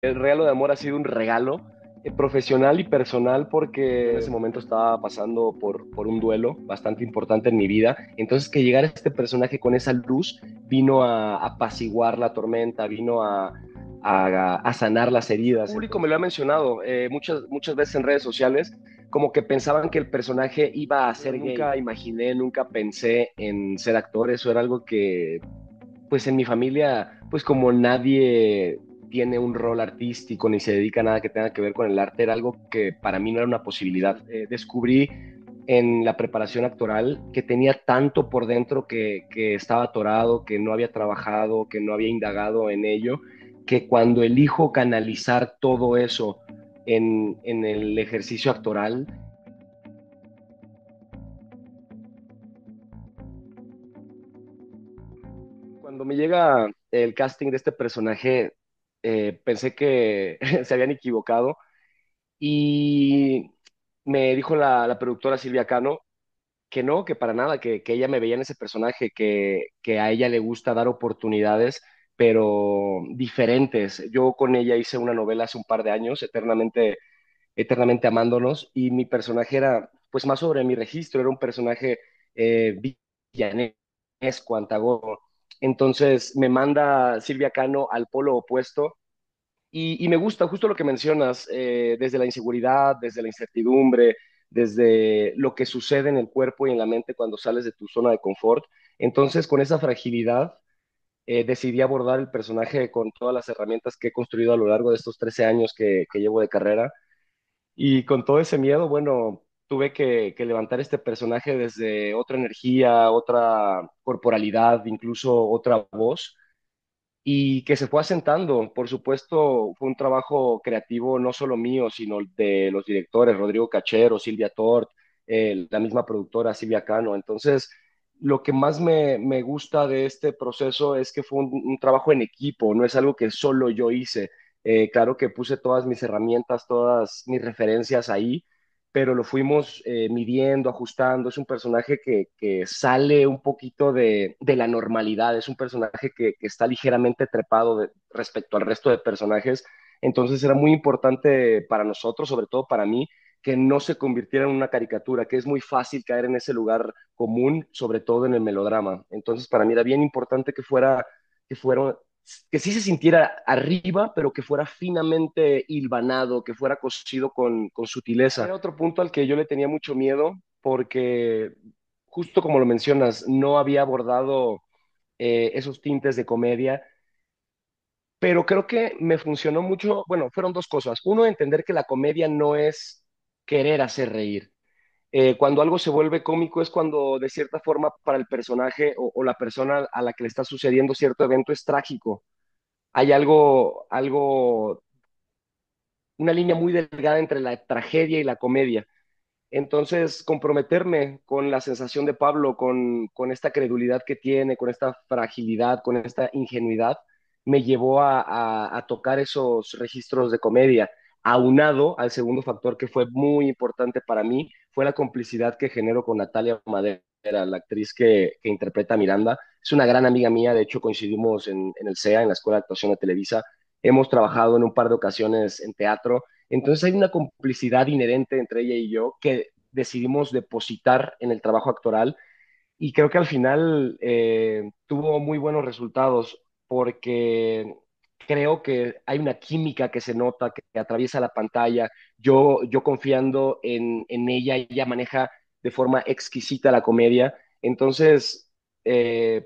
El regalo de amor ha sido un regalo profesional y personal porque en ese momento estaba pasando por un duelo bastante importante en mi vida. Entonces que llegara este personaje con esa luz vino a apaciguar la tormenta, vino a sanar las heridas. El público me lo ha mencionado muchas veces en redes sociales, como que pensaban que el personaje iba a ser gay. Nunca imaginé, nunca pensé en ser actor. Eso era algo que pues en mi familia, pues como nadie tiene un rol artístico ni se dedica a nada que tenga que ver con el arte, era algo que para mí no era una posibilidad. Descubrí en la preparación actoral que tenía tanto por dentro que estaba atorado, que no había trabajado, que no había indagado en ello, que cuando elijo canalizar todo eso en el ejercicio actoral, cuando me llega el casting de este personaje, pensé que se habían equivocado y me dijo la productora Silvia Cano que no, que para nada, que ella me veía en ese personaje, que a ella le gusta dar oportunidades, pero diferentes. Yo con ella hice una novela hace un par de años, Eternamente Amándonos, y mi personaje era pues más sobre mi registro, era un personaje villanesco, antagónico. Entonces me manda Silvia Cano al polo opuesto y me gusta justo lo que mencionas, desde la inseguridad, desde la incertidumbre, desde lo que sucede en el cuerpo y en la mente cuando sales de tu zona de confort. Entonces, con esa fragilidad, decidí abordar el personaje con todas las herramientas que he construido a lo largo de estos 13 años que llevo de carrera. Y con todo ese miedo, bueno, tuve que levantar este personaje desde otra energía, otra corporalidad, incluso otra voz y que se fue asentando. Por supuesto, fue un trabajo creativo no solo mío, sino de los directores, Rodrigo Cachero, Silvia Tort, la misma productora Silvia Cano. Entonces, lo que más me gusta de este proceso es que fue un trabajo en equipo, no es algo que solo yo hice. Claro que puse todas mis herramientas, todas mis referencias ahí, pero lo fuimos midiendo, ajustando. Es un personaje que sale un poquito de la normalidad, es un personaje que está ligeramente trepado respecto al resto de personajes. Entonces era muy importante para nosotros, sobre todo para mí, que no se convirtiera en una caricatura, que es muy fácil caer en ese lugar común, sobre todo en el melodrama. Entonces para mí era bien importante que fuera que sí se sintiera arriba, pero que fuera finamente hilvanado, que fuera cosido con sutileza. Era otro punto al que yo le tenía mucho miedo porque, justo como lo mencionas, no había abordado esos tintes de comedia, pero creo que me funcionó mucho. Bueno, fueron dos cosas. Uno, entender que la comedia no es querer hacer reír. Cuando algo se vuelve cómico es cuando de cierta forma para el personaje o la persona a la que le está sucediendo cierto evento es trágico. Hay una línea muy delgada entre la tragedia y la comedia. Entonces, comprometerme con la sensación de Pablo, con esta credulidad que tiene, con esta fragilidad, con esta ingenuidad, me llevó a tocar esos registros de comedia, aunado al segundo factor que fue muy importante para mí, fue la complicidad que genero con Natalia Madera, la actriz que interpreta a Miranda. Es una gran amiga mía, de hecho coincidimos en el CEA, en la Escuela de Actuación de Televisa. Hemos trabajado en un par de ocasiones en teatro, entonces hay una complicidad inherente entre ella y yo que decidimos depositar en el trabajo actoral y creo que al final tuvo muy buenos resultados porque creo que hay una química que se nota, que atraviesa la pantalla. Yo confiando en ella, ella maneja de forma exquisita la comedia. Entonces,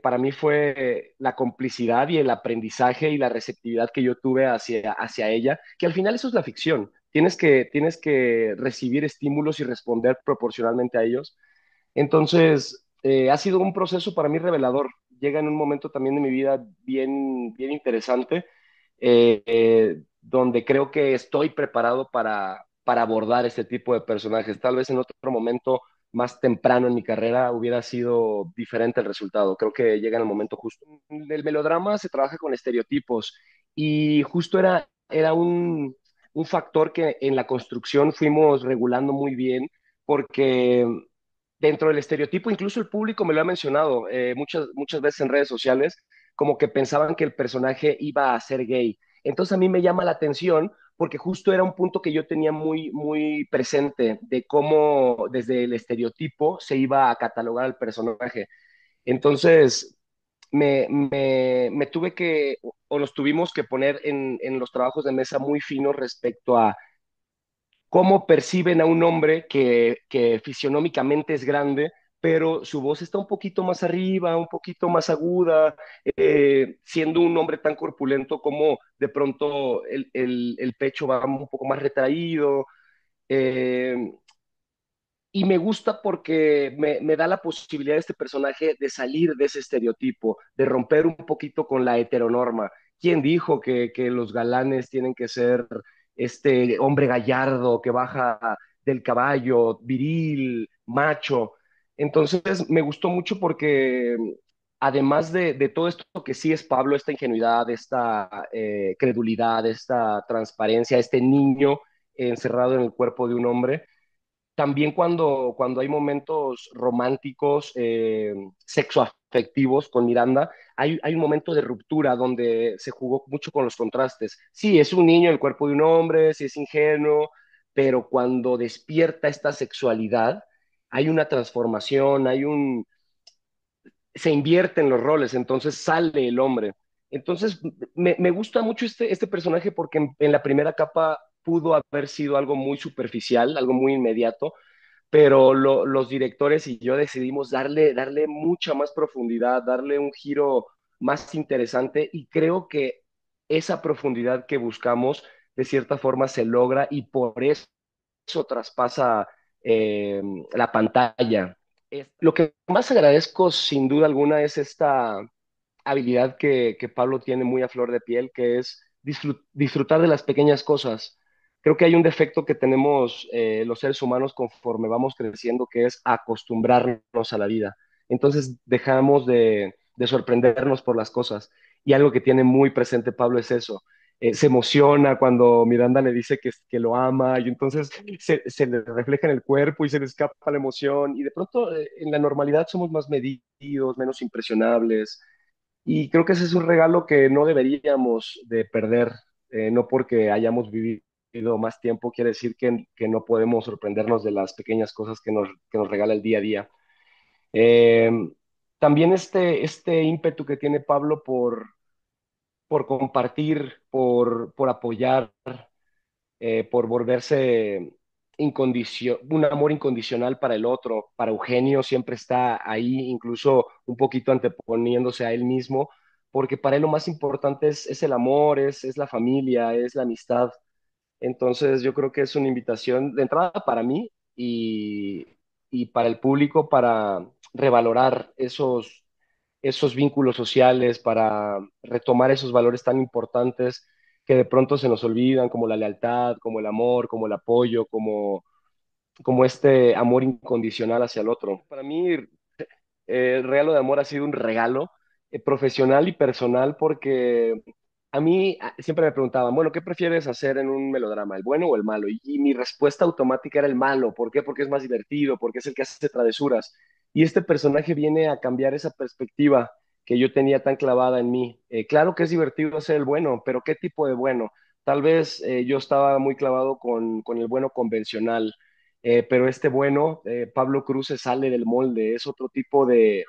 para mí fue la complicidad y el aprendizaje y la receptividad que yo tuve hacia ella, que al final eso es la ficción. Tienes que recibir estímulos y responder proporcionalmente a ellos. Entonces, ha sido un proceso para mí revelador. Llega en un momento también de mi vida bien, bien interesante, donde creo que estoy preparado para abordar este tipo de personajes. Tal vez en otro momento más temprano en mi carrera hubiera sido diferente el resultado. Creo que llega en el momento justo. El melodrama se trabaja con estereotipos y justo era un factor que en la construcción fuimos regulando muy bien porque dentro del estereotipo, incluso el público me lo ha mencionado muchas veces en redes sociales, como que pensaban que el personaje iba a ser gay. Entonces a mí me llama la atención porque justo era un punto que yo tenía muy, muy presente de cómo desde el estereotipo se iba a catalogar al personaje. Entonces, me tuve que, o nos tuvimos que poner en los trabajos de mesa muy finos respecto a cómo perciben a un hombre que fisionómicamente es grande, pero su voz está un poquito más arriba, un poquito más aguda, siendo un hombre tan corpulento como de pronto el pecho va un poco más retraído. eh, y me gusta porque me da la posibilidad de este personaje de salir de ese estereotipo, de romper un poquito con la heteronorma. ¿Quién dijo que los galanes tienen que ser este hombre gallardo que baja del caballo, viril, macho? Entonces me gustó mucho porque además de todo esto que sí es Pablo, esta ingenuidad, esta credulidad, esta transparencia, este niño encerrado en el cuerpo de un hombre, también cuando hay momentos románticos, sexoafectivos con Miranda, hay un momento de ruptura donde se jugó mucho con los contrastes. Sí, es un niño en el cuerpo de un hombre, sí es ingenuo, pero cuando despierta esta sexualidad, hay una transformación, se invierten los roles, entonces sale el hombre. Entonces, me gusta mucho este personaje porque en la primera capa pudo haber sido algo muy superficial, algo muy inmediato, pero los directores y yo decidimos darle mucha más profundidad, darle un giro más interesante y creo que esa profundidad que buscamos de cierta forma se logra y por eso traspasa eh, la pantalla. Lo que más agradezco sin duda alguna es esta habilidad que Pablo tiene muy a flor de piel, que es disfrutar de las pequeñas cosas. Creo que hay un defecto que tenemos los seres humanos conforme vamos creciendo, que es acostumbrarnos a la vida. Entonces dejamos de sorprendernos por las cosas. Y algo que tiene muy presente Pablo es eso. Se emociona cuando Miranda le dice que lo ama y entonces se le refleja en el cuerpo y se le escapa la emoción y de pronto en la normalidad somos más medidos, menos impresionables y creo que ese es un regalo que no deberíamos de perder, no porque hayamos vivido más tiempo, quiere decir que no podemos sorprendernos de las pequeñas cosas que nos regala el día a día. Eh, También este ímpetu que tiene Pablo por compartir, por apoyar, por volverse un amor incondicional para el otro. Para Eugenio siempre está ahí, incluso un poquito anteponiéndose a él mismo, porque para él lo más importante es el amor, es la familia, es la amistad. Entonces yo creo que es una invitación de entrada para mí y para el público para revalorar esos vínculos sociales, para retomar esos valores tan importantes que de pronto se nos olvidan, como la lealtad, como el amor, como el apoyo, como este amor incondicional hacia el otro. Para mí, el regalo de amor ha sido un regalo profesional y personal porque a mí siempre me preguntaban, bueno, ¿qué prefieres hacer en un melodrama, el bueno o el malo? Y mi respuesta automática era el malo. ¿Por qué? Porque es más divertido, porque es el que hace travesuras. Y este personaje viene a cambiar esa perspectiva que yo tenía tan clavada en mí. Claro que es divertido hacer el bueno, pero ¿qué tipo de bueno? Tal vez yo estaba muy clavado con el bueno convencional, pero este bueno, Pablo Cruz se sale del molde, es otro tipo de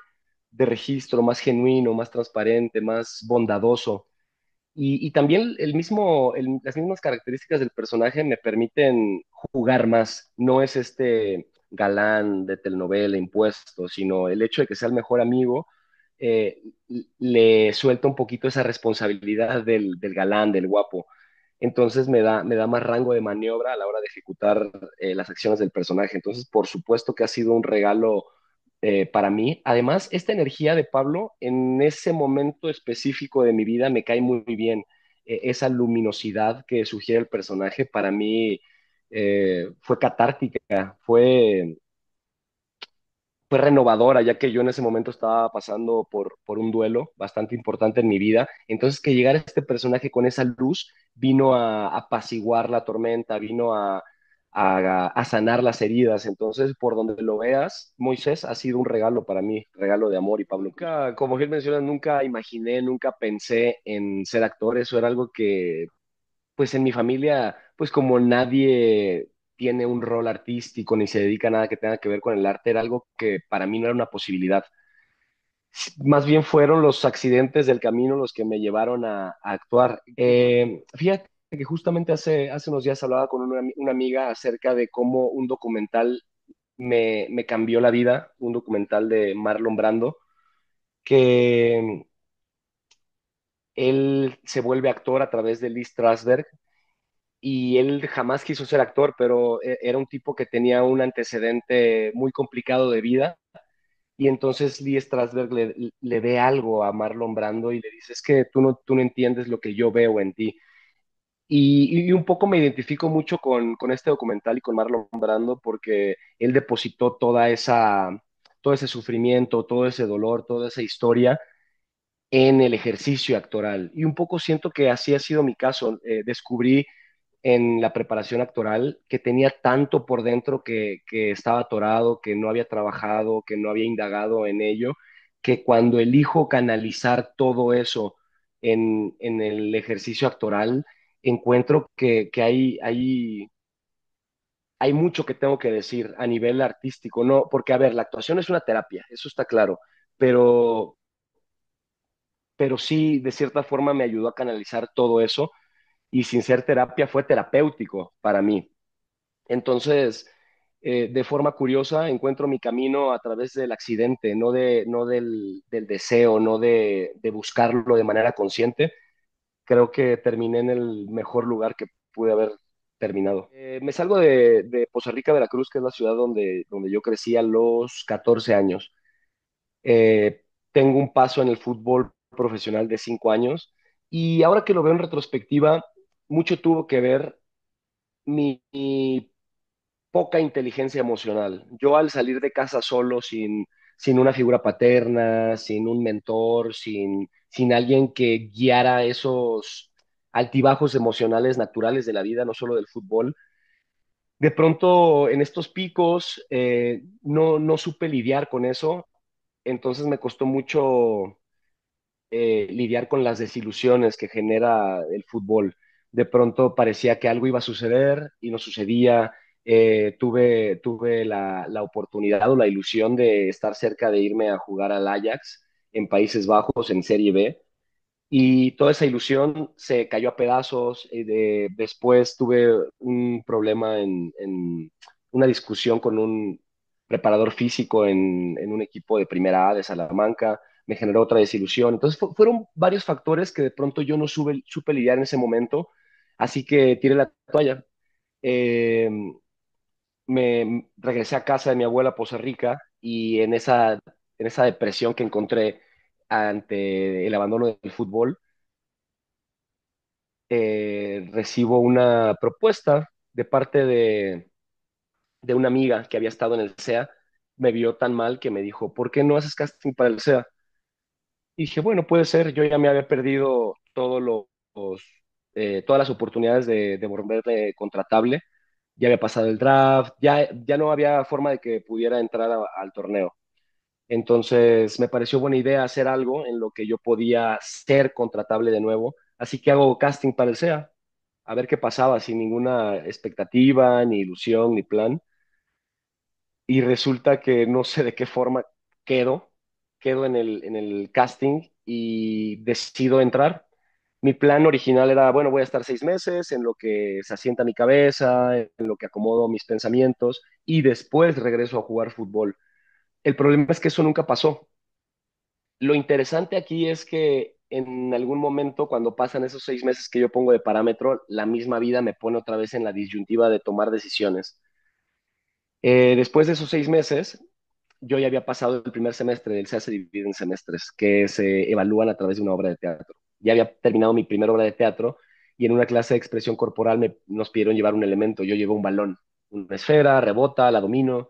registro, más genuino, más transparente, más bondadoso. Y también las mismas características del personaje me permiten jugar más. No es este galán de telenovela impuesto, sino el hecho de que sea el mejor amigo, eh, le suelta un poquito esa responsabilidad del galán, del guapo. Entonces me da más rango de maniobra a la hora de ejecutar las acciones del personaje. Entonces, por supuesto que ha sido un regalo para mí. Además, esta energía de Pablo en ese momento específico de mi vida me cae muy bien. Esa luminosidad que sugiere el personaje para mí fue catártica, fue renovadora, ya que yo en ese momento estaba pasando por un duelo bastante importante en mi vida. Entonces, que llegara este personaje con esa luz vino a apaciguar la tormenta, vino a sanar las heridas. Entonces, por donde lo veas, Moisés ha sido un regalo para mí, regalo de amor y Pablo Cruz. Como Gil menciona, nunca imaginé, nunca pensé en ser actor. Eso era algo que, pues en mi familia, pues como nadie tiene un rol artístico ni se dedica a nada que tenga que ver con el arte, era algo que para mí no era una posibilidad. Más bien fueron los accidentes del camino los que me llevaron a actuar. Fíjate que justamente hace unos días hablaba con una amiga acerca de cómo un documental me cambió la vida, un documental de Marlon Brando, que él se vuelve actor a través de Lee Strasberg y él jamás quiso ser actor, pero era un tipo que tenía un antecedente muy complicado de vida. Y entonces Lee Strasberg le ve algo a Marlon Brando y le dice, es que tú no entiendes lo que yo veo en ti. Y un poco me identifico mucho con este documental y con Marlon Brando porque él depositó todo ese sufrimiento, todo ese dolor, toda esa historia en el ejercicio actoral. Y un poco siento que así ha sido mi caso. Descubrí en la preparación actoral que tenía tanto por dentro que estaba atorado, que no había trabajado, que no había indagado en ello, que cuando elijo canalizar todo eso en el ejercicio actoral, encuentro que hay mucho que tengo que decir a nivel artístico, ¿no? Porque, a ver, la actuación es una terapia, eso está claro, pero, pero sí, de cierta forma me ayudó a canalizar todo eso y sin ser terapia fue terapéutico para mí. Entonces, de forma curiosa, encuentro mi camino a través del accidente, no del deseo, no de buscarlo de manera consciente. Creo que terminé en el mejor lugar que pude haber terminado. Me salgo de Poza Rica, Veracruz, que es la ciudad donde yo crecí a los 14 años. Eh, Tengo un paso en el fútbol profesional de 5 años y ahora que lo veo en retrospectiva, mucho tuvo que ver mi poca inteligencia emocional. Yo al salir de casa solo, sin una figura paterna, sin un mentor, sin alguien que guiara esos altibajos emocionales naturales de la vida, no solo del fútbol, de pronto en estos picos no supe lidiar con eso, entonces me costó mucho lidiar con las desilusiones que genera el fútbol. De pronto parecía que algo iba a suceder y no sucedía. Tuve la oportunidad o la ilusión de estar cerca de irme a jugar al Ajax en Países Bajos en Serie B y toda esa ilusión se cayó a pedazos. Después tuve un problema en una discusión con un preparador físico en un equipo de primera A de Salamanca. Me generó otra desilusión. Entonces fueron varios factores que de pronto yo no supe lidiar en ese momento, así que tiré la toalla. Eh, Me regresé a casa de mi abuela a Poza Rica y en esa depresión que encontré ante el abandono del fútbol, recibo una propuesta de parte de una amiga que había estado en el SEA, me vio tan mal que me dijo, ¿por qué no haces casting para el SEA? Y dije, bueno, puede ser, yo ya me había perdido todas las oportunidades de volverme contratable, ya había pasado el draft, ya no había forma de que pudiera entrar al torneo. Entonces me pareció buena idea hacer algo en lo que yo podía ser contratable de nuevo, así que hago casting para el SEA a ver qué pasaba, sin ninguna expectativa, ni ilusión, ni plan. Y resulta que no sé de qué forma quedo, quedo en el casting y decido entrar. Mi plan original era, bueno, voy a estar 6 meses en lo que se asienta mi cabeza, en lo que acomodo mis pensamientos y después regreso a jugar fútbol. El problema es que eso nunca pasó. Lo interesante aquí es que en algún momento, cuando pasan esos 6 meses que yo pongo de parámetro, la misma vida me pone otra vez en la disyuntiva de tomar decisiones. Después de esos 6 meses, yo ya había pasado el primer semestre, él se hace dividir en semestres que se evalúan a través de una obra de teatro. Ya había terminado mi primera obra de teatro y en una clase de expresión corporal nos pidieron llevar un elemento. Yo llevo un balón, una esfera, rebota, la domino.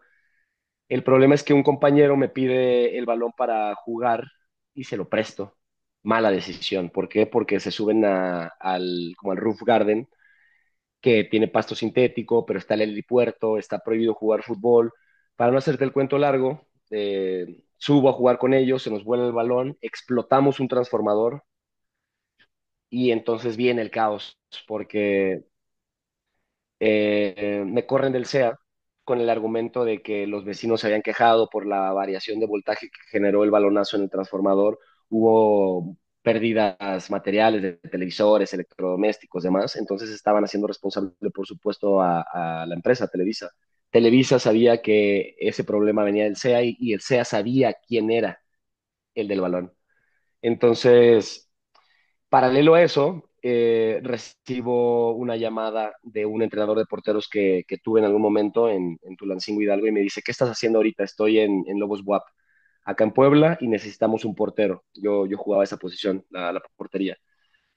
El problema es que un compañero me pide el balón para jugar y se lo presto. Mala decisión. ¿Por qué? Porque se suben como al roof garden que tiene pasto sintético, pero está el helipuerto, está prohibido jugar fútbol. Para no hacerte el cuento largo, subo a jugar con ellos, se nos vuela el balón, explotamos un transformador y entonces viene el caos, porque me corren del SEA con el argumento de que los vecinos se habían quejado por la variación de voltaje que generó el balonazo en el transformador. Hubo pérdidas materiales de televisores, electrodomésticos, demás. Entonces estaban haciendo responsable, por supuesto, a la empresa Televisa. Televisa sabía que ese problema venía del SEA y el SEA sabía quién era el del balón. Entonces, paralelo a eso, recibo una llamada de un entrenador de porteros que tuve en algún momento en Tulancingo Hidalgo y me dice, ¿qué estás haciendo ahorita? Estoy en Lobos WAP, acá en Puebla, y necesitamos un portero. Yo jugaba esa posición, la portería.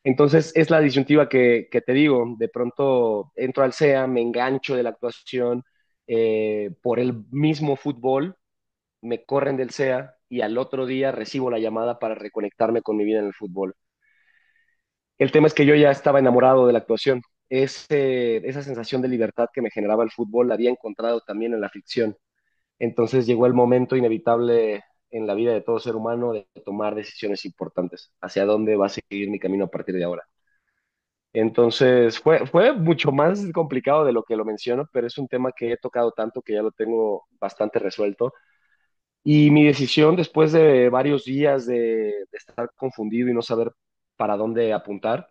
Entonces, es la disyuntiva que te digo. De pronto entro al SEA, me engancho de la actuación por el mismo fútbol, me corren del SEA y al otro día recibo la llamada para reconectarme con mi vida en el fútbol. El tema es que yo ya estaba enamorado de la actuación. Esa sensación de libertad que me generaba el fútbol la había encontrado también en la ficción. Entonces llegó el momento inevitable en la vida de todo ser humano de tomar decisiones importantes. ¿Hacia dónde va a seguir mi camino a partir de ahora? Entonces fue mucho más complicado de lo que lo menciono, pero es un tema que he tocado tanto que ya lo tengo bastante resuelto. Y mi decisión, después de varios días de estar confundido y no saber para dónde apuntar,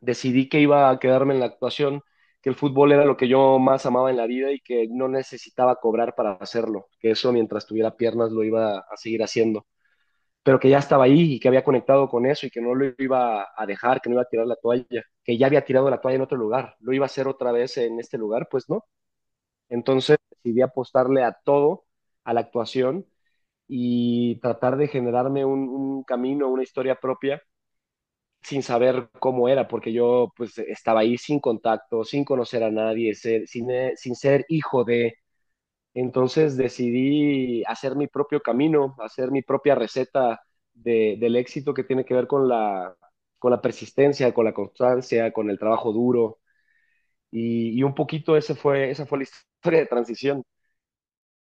decidí que iba a quedarme en la actuación, que el fútbol era lo que yo más amaba en la vida y que no necesitaba cobrar para hacerlo, que eso mientras tuviera piernas lo iba a seguir haciendo, pero que ya estaba ahí y que había conectado con eso y que no lo iba a dejar, que no iba a tirar la toalla, que ya había tirado la toalla en otro lugar, lo iba a hacer otra vez en este lugar, pues no. Entonces decidí apostarle a todo, a la actuación y tratar de generarme un camino, una historia propia sin saber cómo era, porque yo pues estaba ahí sin contacto, sin conocer a nadie, sin ser hijo de... Entonces decidí hacer mi propio camino, hacer mi propia receta del éxito que tiene que ver con la persistencia, con la constancia, con el trabajo duro. Y un poquito esa fue la historia de transición.